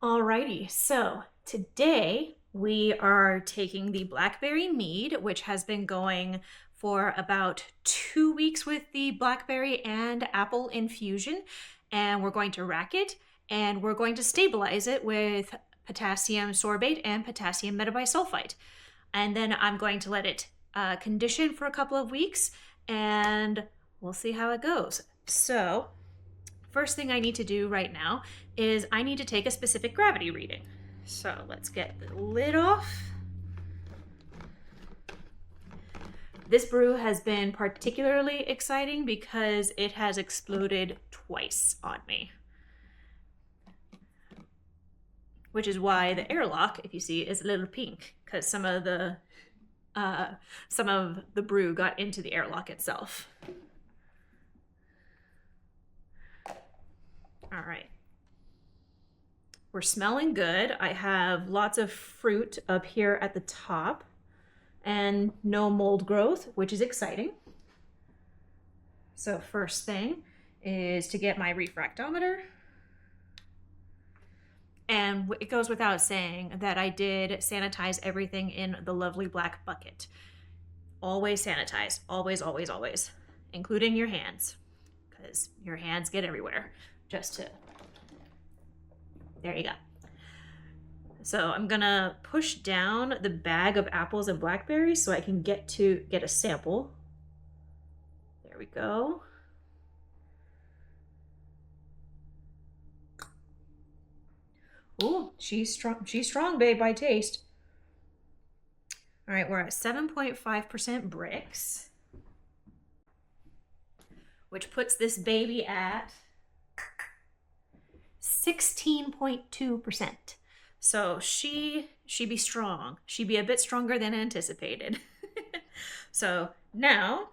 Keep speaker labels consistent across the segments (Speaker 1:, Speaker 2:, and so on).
Speaker 1: Alrighty, so today we are taking the Blackberry mead, which has been going for about 2 weeks with the blackberry and apple infusion, and we're going to rack it and we're going to stabilize it with potassium sorbate and potassium metabisulfite. And then I'm going to let it condition for a couple of weeks and we'll see how it goes. So first thing I need to do right now is I need to take a specific gravity reading. So let's get the lid off. This brew has been particularly exciting because it has exploded twice on me. Which is why the airlock, if you see, is a little pink, because some of the brew got into the airlock itself. All right. We're smelling good. I have lots of fruit up here at the top and no mold growth, which is exciting. So first thing is to get my refractometer. And it goes without saying that I did sanitize everything in the lovely black bucket. Always sanitize, always, always, always, including your hands, because your hands get everywhere. There you go. So I'm gonna push down the bag of apples and blackberries so I can get a sample. There we go. Oh, she's strong, babe, by taste. All right, we're at 7.5% Brix, which puts this baby at 16.2%. So she be strong. She be a bit stronger than anticipated. So now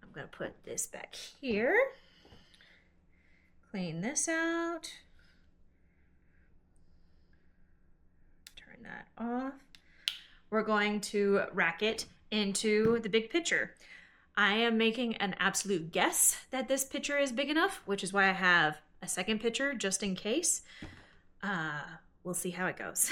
Speaker 1: I'm gonna put this back here. Clean this out. Turn that off. We're going to rack it into the big pitcher. I am making an absolute guess that this pitcher is big enough, which is why I have a second pitcher just in case. We'll see how it goes.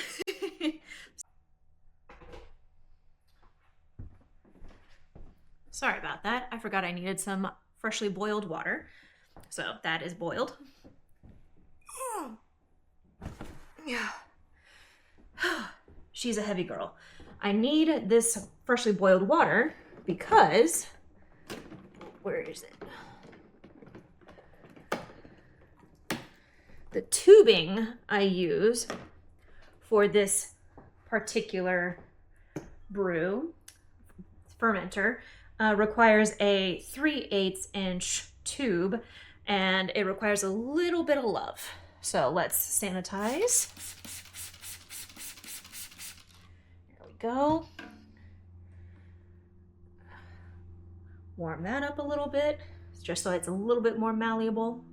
Speaker 1: Sorry about that. I forgot I needed some freshly boiled water. So that is boiled. She's a heavy girl. I need this freshly boiled water because, where is it? The tubing I use for this particular brew fermenter requires a 3/8 inch tube, and it requires a little bit of love. So let's sanitize. There we go. Warm that up a little bit, just so it's a little bit more malleable.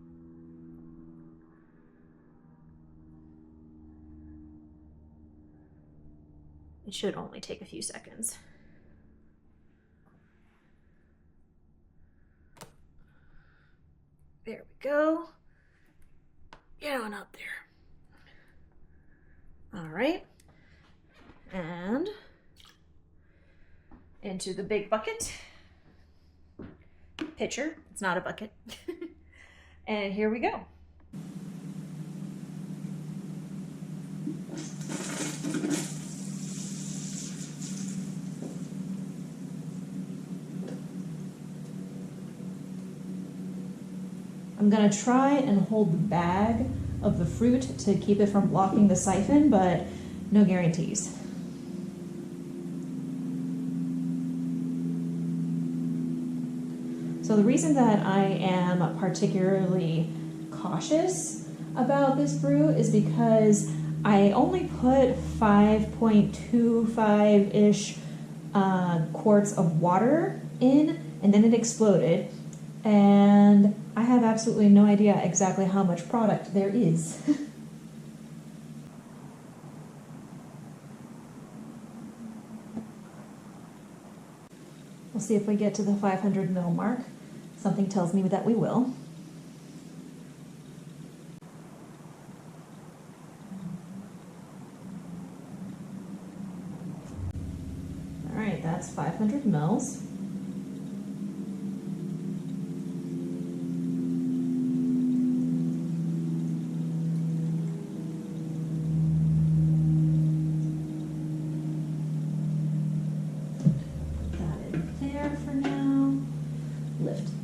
Speaker 1: It should only take a few seconds. There we go. Get on up there. All right. And into the big bucket. Pitcher. It's not a bucket. And here we go. I'm gonna try and hold the bag of the fruit to keep it from blocking the siphon, but no guarantees. So the reason that I am particularly cautious about this brew is because I only put 5.25-ish quarts of water in, and then it exploded. And I have absolutely no idea exactly how much product there is. We'll see if we get to the 500 ml mark. Something tells me that we will. that's 500 mils.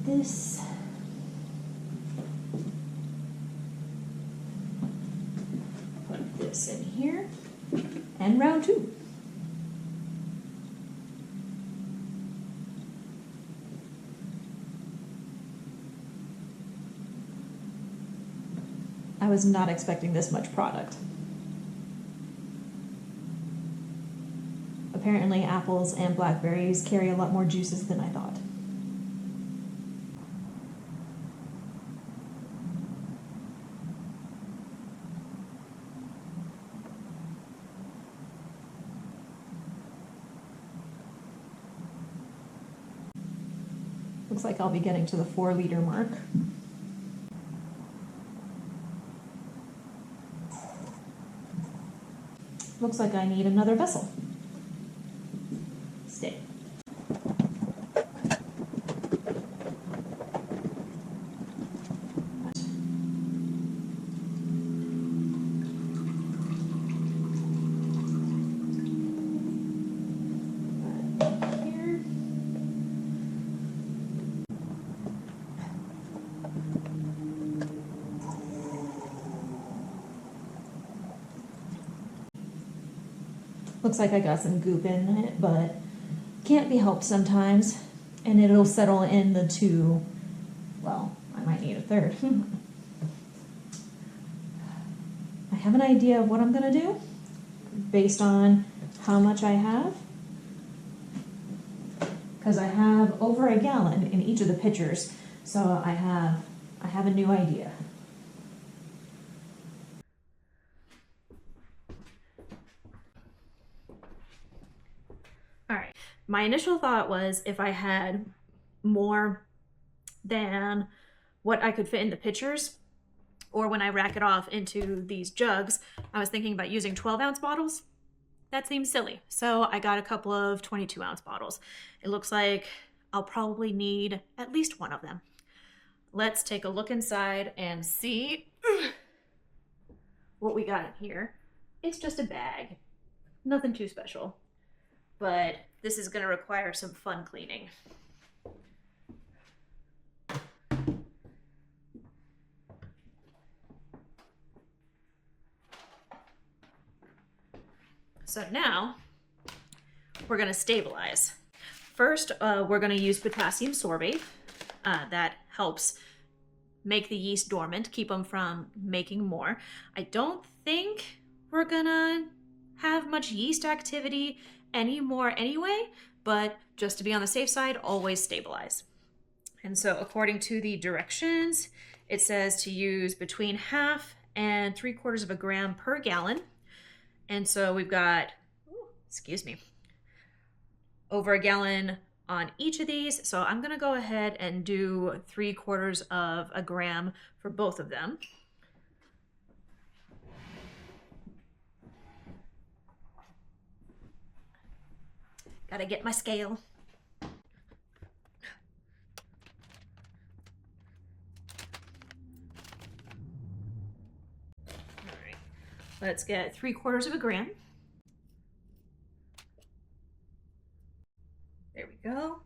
Speaker 1: This. Put this in here. And round 2. I was not expecting this much product. Apparently apples and blackberries carry a lot more juices than I thought. Looks like I'll be getting to the 4-liter mark. Looks like I need another vessel. Stay. Looks like I got some goop in it, but can't be helped sometimes. And it'll settle in the 2, well, I might need a 3rd. I have an idea of what I'm gonna do based on how much I have. Because I have over a gallon in each of the pitchers, so I have a new idea. All right, my initial thought was if I had more than what I could fit in the pitchers, or when I rack it off into these jugs, I was thinking about using 12-ounce bottles. That seems silly. So I got a couple of 22-ounce bottles. It looks like I'll probably need at least one of them. Let's take a look inside and see what we got in here. It's just a bag, nothing too special. But this is going to require some fun cleaning. So now we're going to stabilize. First, we're going to use potassium sorbate. That helps make the yeast dormant, keep them from making more. I don't think we're going to have much yeast activity anymore anyway, but just to be on the safe side, always stabilize. And so according to the directions, it says to use between 1/2 and 3/4 gram per gallon. And so we've got, over a gallon on each of these. So I'm gonna go ahead and do 3/4 gram for both of them. Gotta get my scale. All right, let's get 3/4 gram. There we go.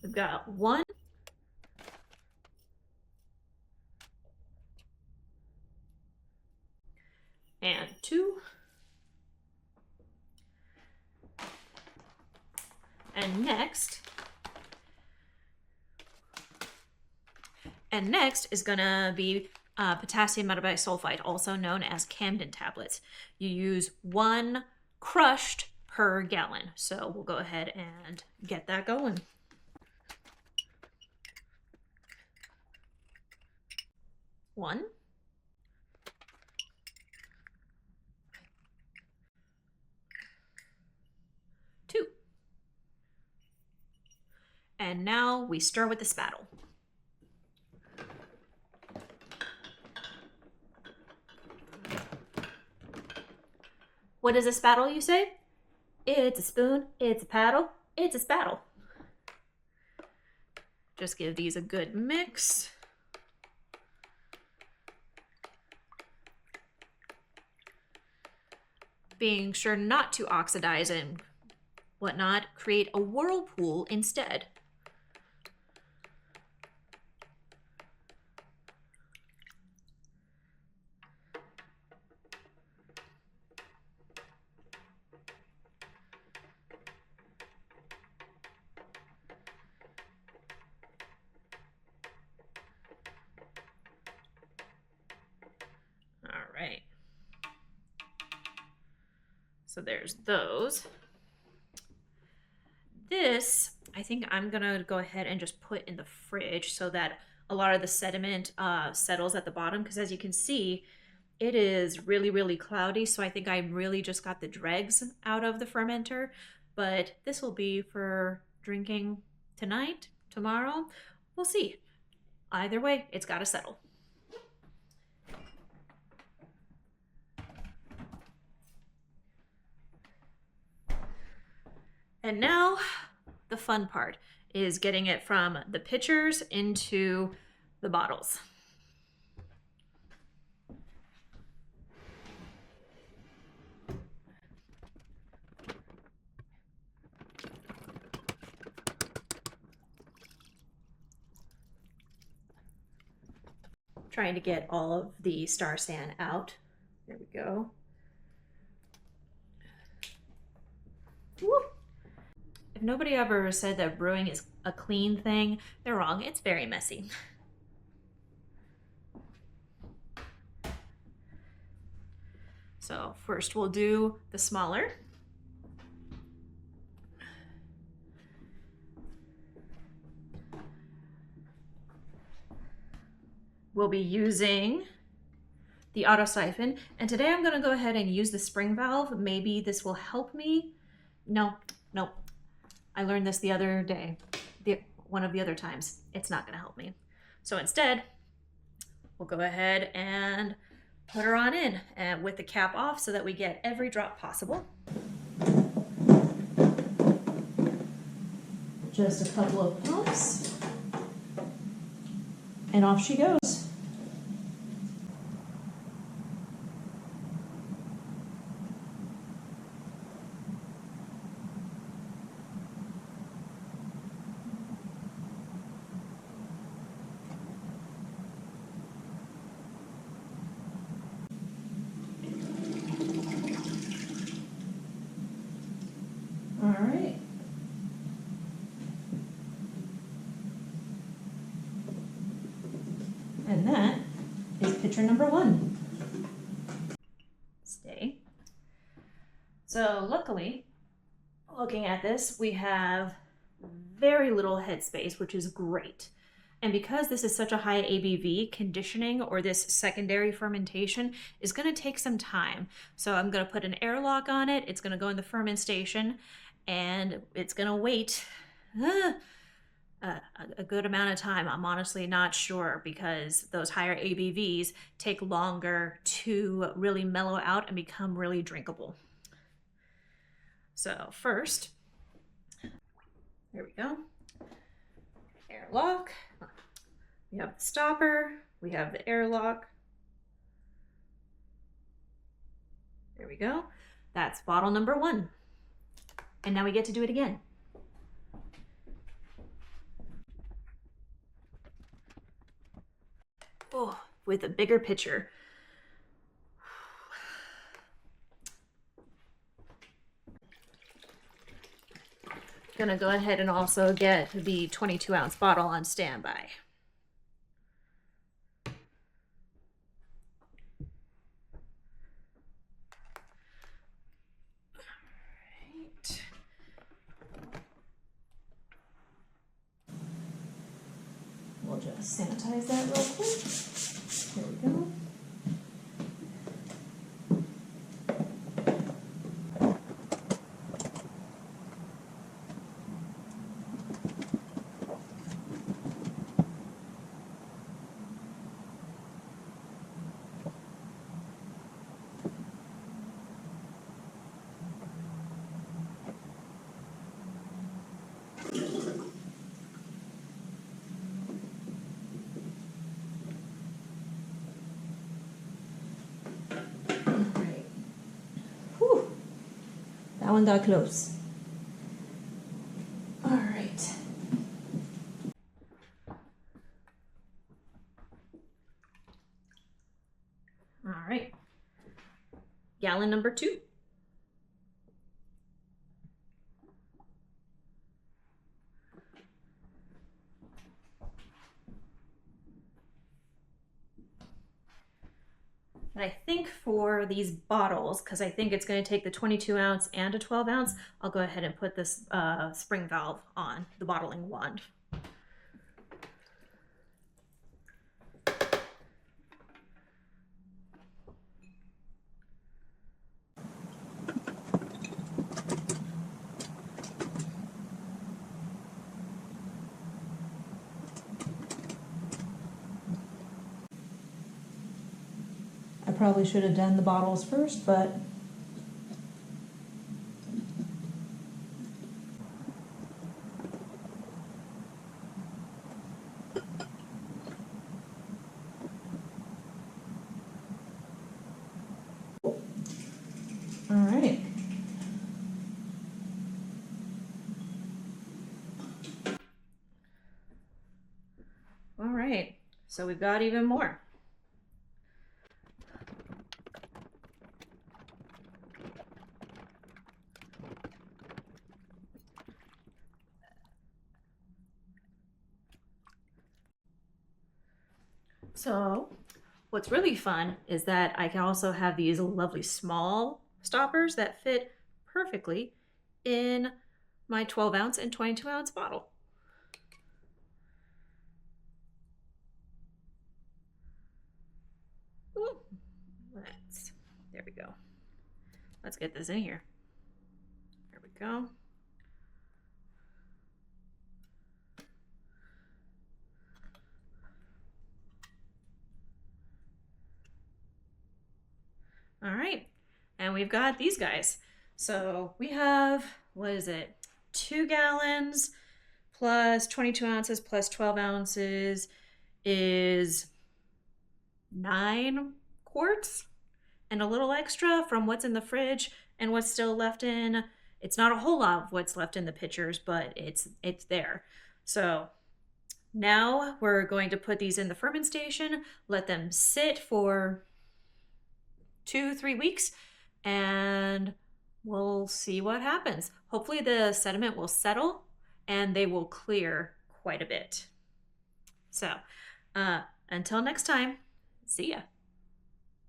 Speaker 1: We've got 1. And 2. And next is gonna be potassium metabisulfite, also known as Camden tablets. You use 1 crushed per gallon. So we'll go ahead and get that going. One. 2. And now we stir with the spattle. What is a spattle, you say? It's a spoon, it's a paddle, it's a spattle. Just give these a good mix. Being sure not to oxidize and whatnot, create a whirlpool instead. All right. So there's those. This, I think I'm gonna go ahead and just put in the fridge so that a lot of the sediment settles at the bottom, because as you can see, it is really, really cloudy. So I think I really just got the dregs out of the fermenter, but this will be for drinking tonight, tomorrow. We'll see. Either way, it's gotta settle. And now the fun part is getting it from the pitchers into the bottles. Trying to get all of the star sand out. There we go. Woo. If nobody ever said that brewing is a clean thing, they're wrong. It's very messy. So first we'll do the smaller. We'll be using the auto siphon, and today I'm gonna go ahead and use the spring valve. Maybe this will help me. No. I learned this the other day, one of the other times. It's not gonna help me. So instead, we'll go ahead and put her on in and with the cap off so that we get every drop possible. Just a couple of pumps, and off she goes. All right. And that is pitcher number 1. Stay. So luckily, looking at this, we have very little headspace, which is great. And because this is such a high ABV, conditioning or this secondary fermentation is going to take some time. So I'm going to put an airlock on it. It's going to go in the ferment station, and it's going to wait a good amount of time. I'm honestly not sure, because those higher ABVs take longer to really mellow out and become really drinkable. So first, there we go. Airlock. We have the stopper. We have the airlock. There we go. That's bottle number 1. And now we get to do it again. Oh, with a bigger pitcher. Gonna go ahead and also get the 22-ounce bottle on standby. Alright. We'll just sanitize that real quick. There we go.
Speaker 2: one got close.
Speaker 1: All right. All right. Gallon number 2. And I think for these bottles, because I think it's going to take the 22 ounce and a 12 ounce, I'll go ahead and put this spring valve on the bottling wand.
Speaker 2: I probably should have done the bottles first, but all right.
Speaker 1: All right, so we've got even more. So what's really fun is that I can also have these lovely small stoppers that fit perfectly in my 12 ounce and 22 ounce bottle. Ooh, there we go. Let's get this in here. There we go. All right, and we've got these guys. So we have, what is it? 2 gallons plus 22 ounces plus 12 ounces is 9 quarts and a little extra from what's in the fridge and what's still left in. It's not a whole lot of what's left in the pitchers, but it's there. So now we're going to put these in the ferment station, let them sit for 2-3 weeks, and we'll see what happens. Hopefully the sediment will settle and they will clear quite a bit. So until next time, see ya.